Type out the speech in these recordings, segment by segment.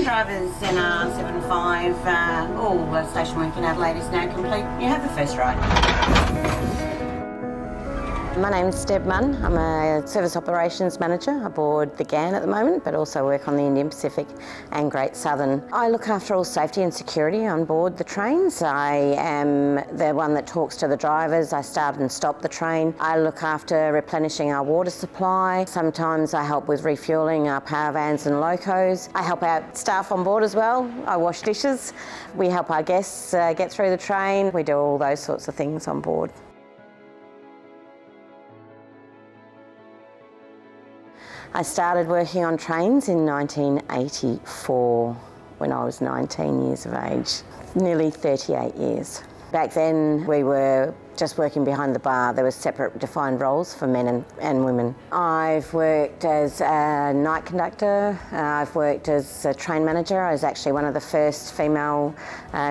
train drivers in our 7-5, all station work in Adelaide is now complete. You have the first ride. My name's Deb Munn. I'm a Service Operations Manager aboard the GAN at the moment, but also work on the Indian Pacific and Great Southern. I look after all safety and security on board the trains. I am the one that talks to the drivers. I start and stop the train. I look after replenishing our water supply. Sometimes I help with refuelling our power vans and locos. I help out staff on board as well. I wash dishes. We help our guests get through the train. We do all those sorts of things on board. I started working on trains in 1984 when I was 19 years of age, nearly 38 years. Back then we were just working behind the bar. There were separate defined roles for men and women. I've worked as a night conductor, I've worked as a train manager. I was actually one of the first female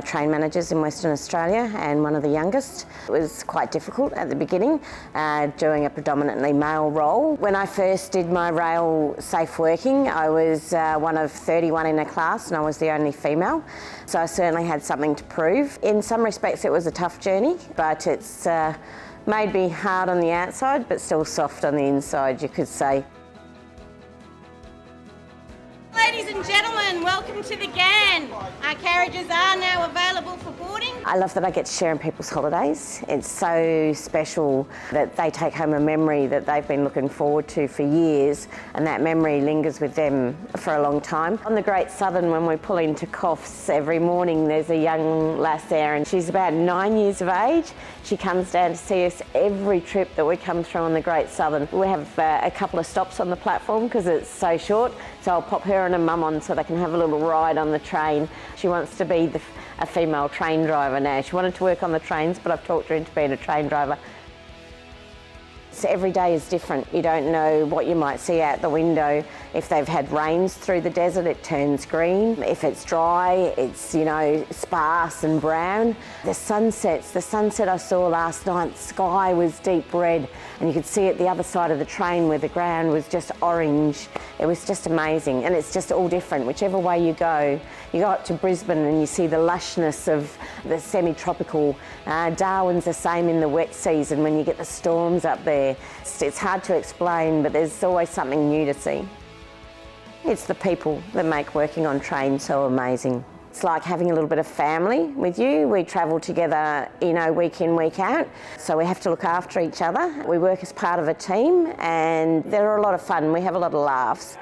train managers in Western Australia and one of the youngest. It was quite difficult at the beginning, doing a predominantly male role. When I first did my rail safe working, I was one of 31 in a class and I was the only female. So I certainly had something to prove. In some respects it was a tough journey, but it's made me hard on the outside but still soft on the inside, you could say. Ladies and gentlemen, welcome to the GAN. Our carriages are now available for boarding. I love that I get to share in people's holidays. It's so special that they take home a memory that they've been looking forward to for years, and that memory lingers with them for a long time. On the Great Southern, when we pull into Coffs every morning, there's a young lass there and she's about 9 years of age. She comes down to see us every trip that we come through on the Great Southern. We have a couple of stops on the platform because it's so short, so I'll pop her and her mum on so they can have a little ride on the train. She wants to be a female train driver now. She wanted to work on the trains, but I've talked her into being a train driver. So every day is different. You don't know what you might see out the window. If they've had rains through the desert, it turns green. If it's dry, it's, sparse and brown. The sunset I saw last night, the sky was deep red, and you could see it the other side of the train where the ground was just orange. It was just amazing, and it's just all different. Whichever way you go up to Brisbane and you see the lushness of the semi-tropical. Darwin's the same in the wet season when you get the storms up there. It's hard to explain, but there's always something new to see. It's the people that make working on trains so amazing. It's like having a little bit of family with you. We travel together, week in, week out, so we have to look after each other. We work as part of a team and they're a lot of fun. We have a lot of laughs.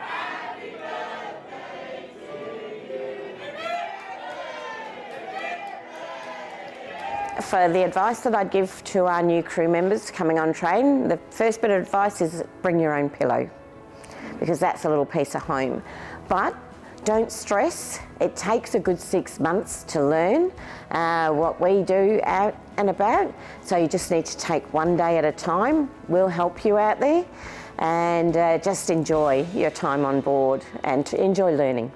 For the advice that I'd give to our new crew members coming on train, the first bit of advice is bring your own pillow, because that's a little piece of home. But don't stress. It takes a good 6 months to learn what we do out and about. So you just need to take one day at a time. We'll help you out there, and just enjoy your time on board and enjoy learning.